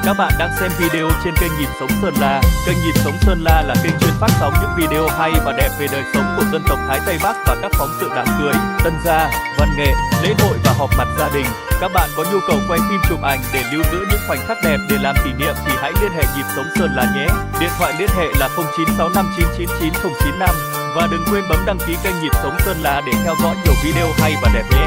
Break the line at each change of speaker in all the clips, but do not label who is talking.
Các bạn đang xem video trên kênh Nhịp Sống Sơn La. Kênh Nhịp Sống Sơn La là kênh chuyên phát sóng những video hay và đẹp về đời sống của dân tộc Thái Tây Bắc và các phóng sự đám cưới, tân gia, văn nghệ, lễ hội và họp mặt gia đình. Các bạn có nhu cầu quay phim chụp ảnh để lưu giữ những khoảnh khắc đẹp để làm kỷ niệm thì hãy liên hệ Nhịp Sống Sơn La nhé. Điện thoại liên hệ là 0965999095 và đừng quên bấm đăng ký kênh Nhịp Sống Sơn La để theo dõi nhiều video hay và đẹp nhé.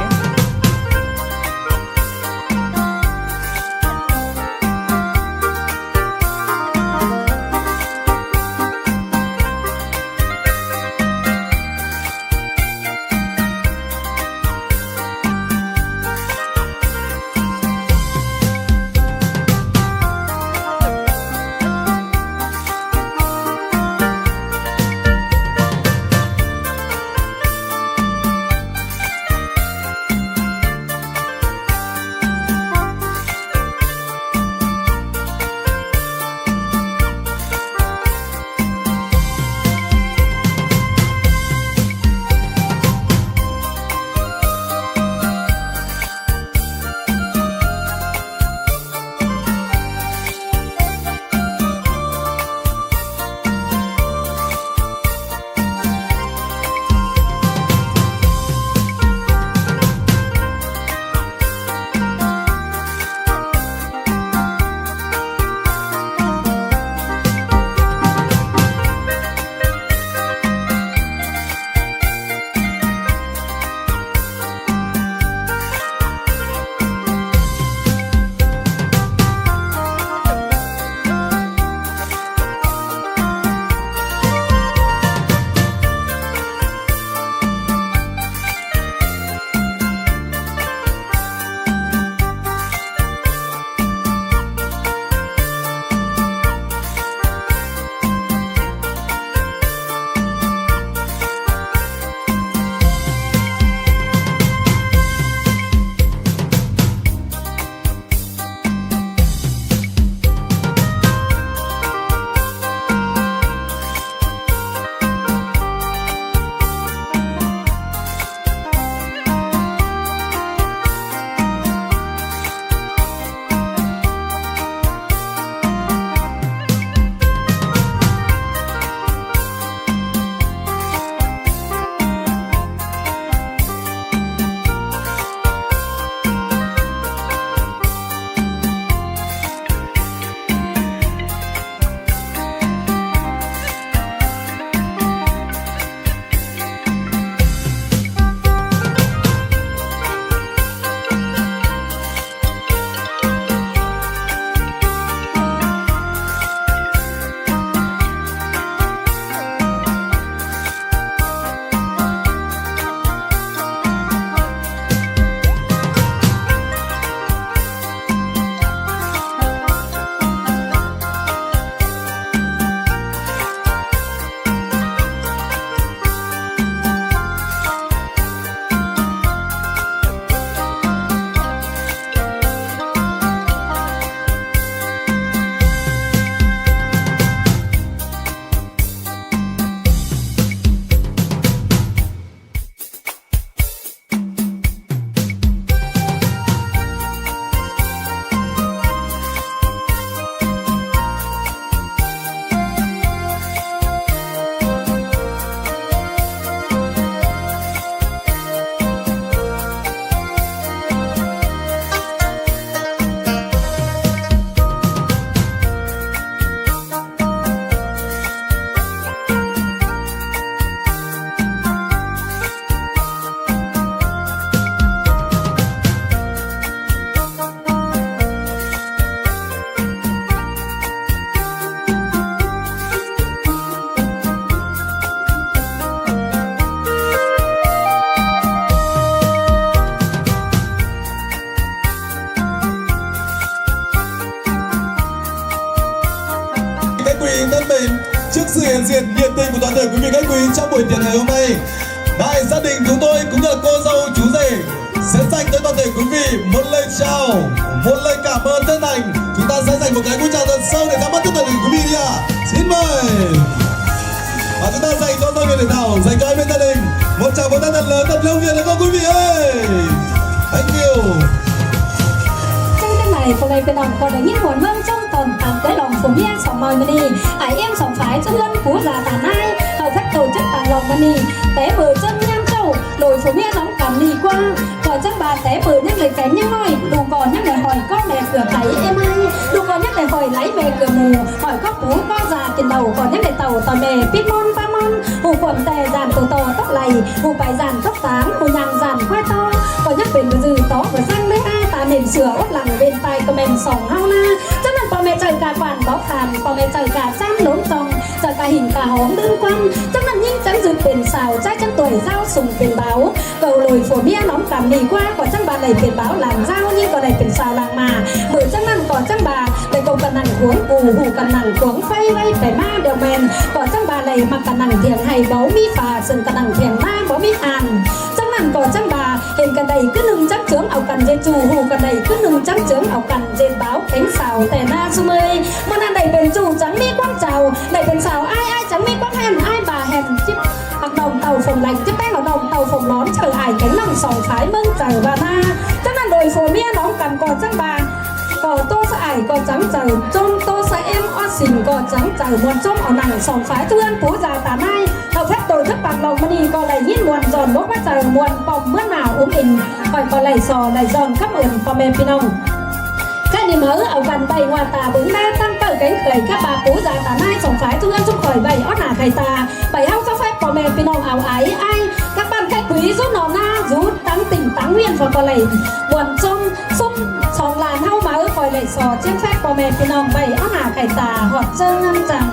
Trước sự hiện diện nhiệt tình của toàn thể quý vị khách quý trong buổi tiệc ngày hôm nay, đại gia đình chúng tôi cũng như là cô dâu chú rể sẽ dành cho toàn thể quý vị một lời chào, một lời cảm ơn chân thành. Chúng ta sẽ dành một cái cú chào thật sâu để cảm ơn tất cả quý vị đi ạ. Xin mời. Và chúng ta dành cho tôi Thể thao, dành cho hai bên gia đình một tràng vỗ tay thật lớn, thật lâu nhiệt các quý vị ơi. Thank you.
จังได๋พวกเราพี่น้องก็ได้ยินผลเมืองช่องต่อ อนตามได้ลองผมเมีย2 mời mini ai em 2 phái cho lân của già tà nai hầu phép tổ chức tà lòng mini té bờ chân nhang châu lồiผมเมียน้องcầm lì quaก่อนจังbà té bờ nhắc lời cánh nhắc nói đủ còn nhắc lời hỏi có mẹ cửa thấy em ai đủ còn nhắc lời hỏi lấy về cửa mù hỏi có bú có già tiền đầu còn nhắc lời tàu tò mè pít môn ba môn hù quần tè dàn tổ to tóc lầy hù bài dàn tóc sáng hù nhàng dàn khoai to còn nhắc về dư tó và xanh mấy ai ta mềm sửa ốt lằng bên tai có mềm sòng hao na chắc là pò mẹ trời cả quản báo khàn pò mẹ trời cả sam lốn tòng trời cả hình cả hóm đơn quan chắc là nhanh chắn dự tiền xào trái chân tuổi giao sùng tiền báo cầu lồi phổ mía nóng cảm lì qua còn chắc bà này tiền báo làm giao nhưng còn này tiền xào làng mà bởi chắc năng còn chắc bà này cầu cần nặng cuống hù cần nặng cuống phay vay phải ma đều mèn còn chắc bà này mặc cần nặng thiền hay báu mi phà sừng cần nặng thiền ma báu mi hàn chắc năng còn chắc bà hiện cần đầy cứ nừng chắc chướng ảo cần dê chủ hù cần đầy cứ nừng chắc chướng ảo cần dê báo cánh xào tè na su mơi mà nàng đầy bên chủ trắng mi quang chào đầy bên xào ai trắng mi quang hèn ai bà hèn chip hoặc đồng tàu phồng lạnh chip tay vào đồng tàu phồng lón chờ ải cánh lòng sòng phái mưng chờ bà na chắc là đồi phổ mía nóng cần còn chắc bà có tô sa ải có trắng chờ trông tô sa em o xình có trắng chờ muôn trông ở nàng sòng phái tuôn phú già tà nai hầu phép tổ chức bạc lòng mani có lại nhìn muôn giòn bốc bắt chờ muôn bom mưa nào uống hình hỏi có lại sò lại giòn khắp ẩn phò mẹ pinong cái niềm mơ ở gần bay hoa tà bứng đa tăng tờ cánh khởi các bà phú già tà nai sòng phái tuôn chúc khỏi bay ót nà khai tà bảy hao cho phép phò mẹ pinong áo ái ai các bạn khách quý rút nọ na rút tăng tỉnh tăng nguyên và có lại buồn trông xúc sòng làn hao mà coi lại sò trên phép phò mẹ pinong bay ót nà khai tà hoặc chân ngăn rằng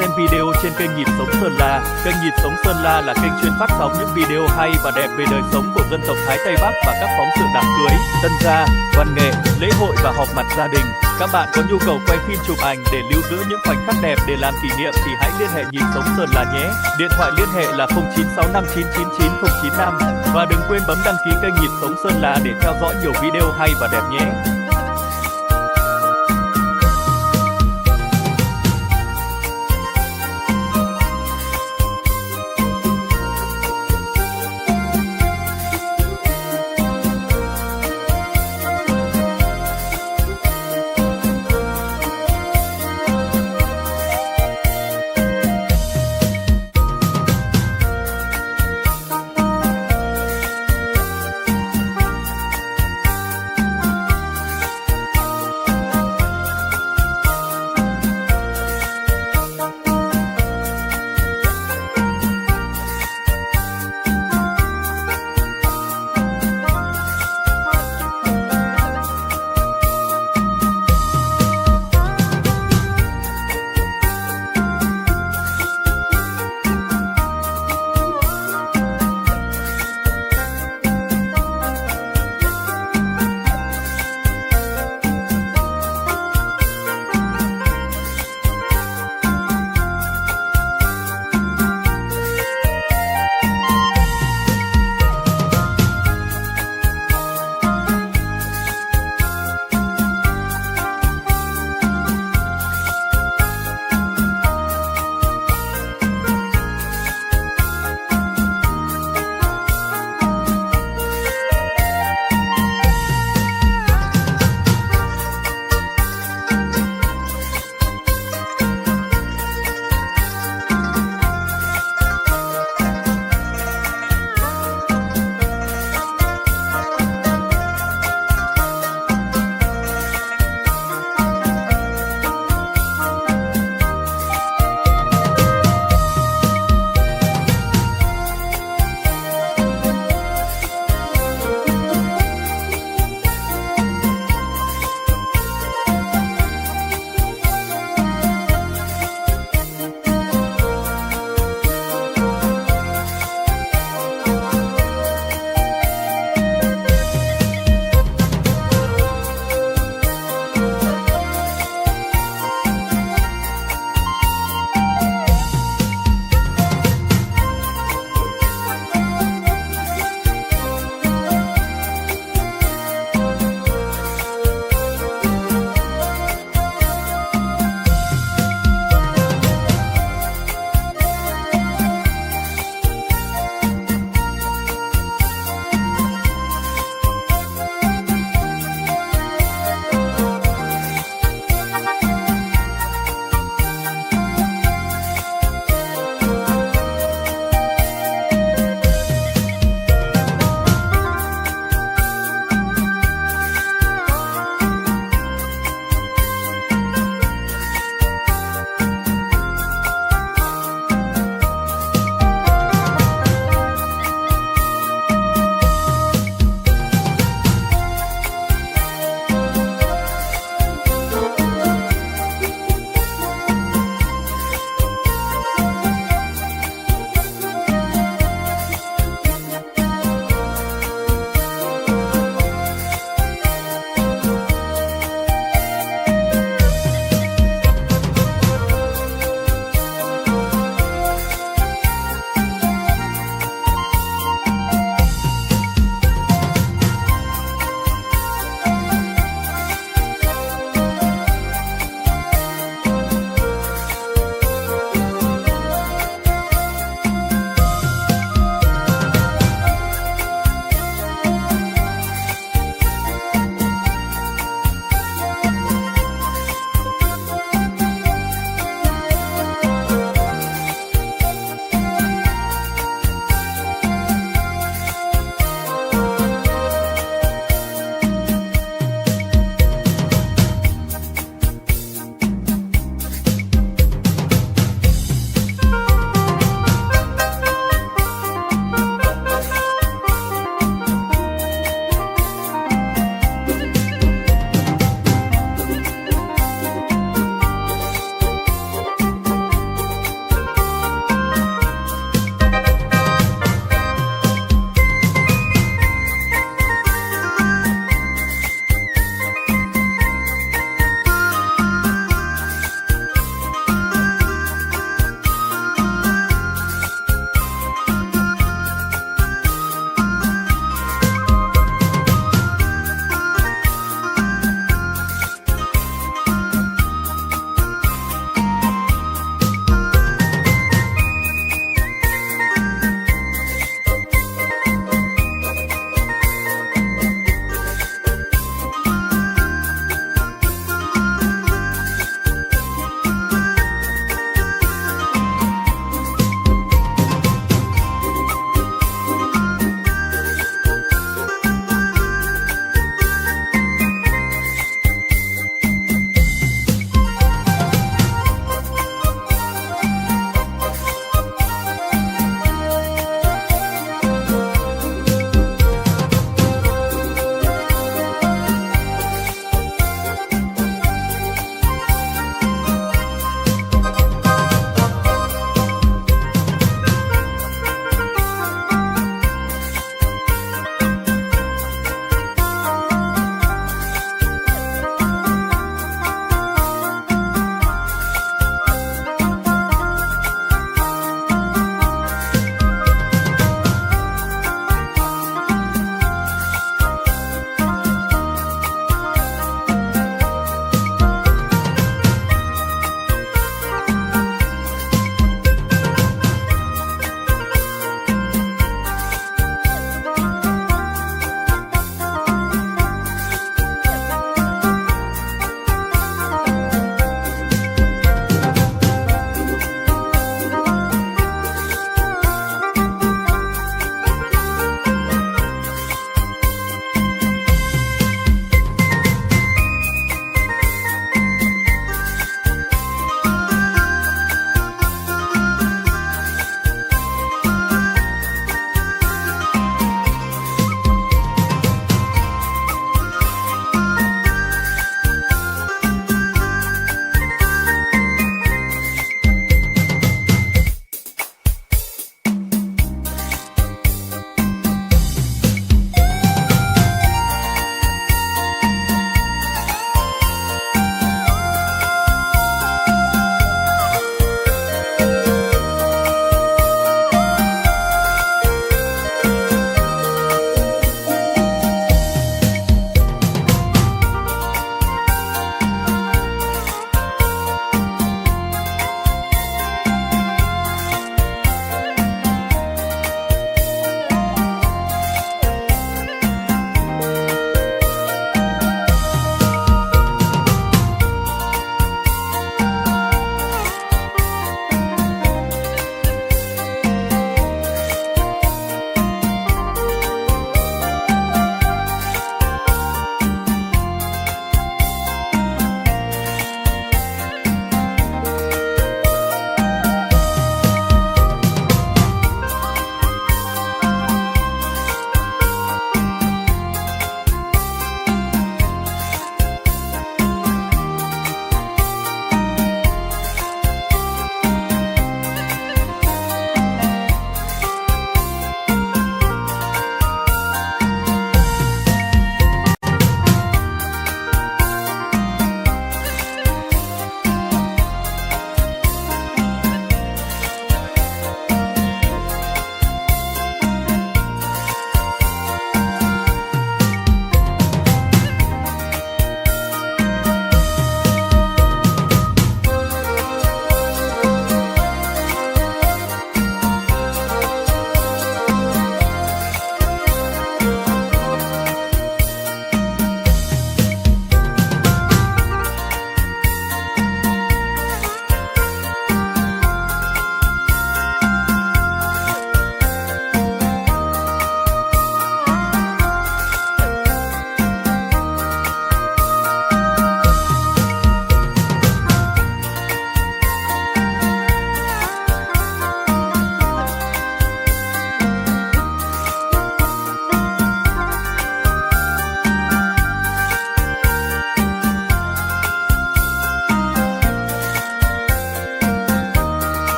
xem video trên kênh Nhịp Sống Sơn La. Kênh Nhịp Sống Sơn La là kênh chuyên phát sóng những video hay và đẹp về đời sống của dân tộc Thái Tây Bắc và các phóng sự đám cưới, tân gia, văn nghệ, lễ hội và họp mặt gia đình. Các bạn có nhu cầu quay phim chụp ảnh để lưu giữ những khoảnh khắc đẹp để làm kỷ niệm thì hãy liên hệ Nhịp Sống Sơn La nhé. Điện thoại liên hệ là 0965999095 và đừng quên bấm đăng ký kênh Nhịp Sống Sơn La để theo dõi nhiều video hay và đẹp nhé.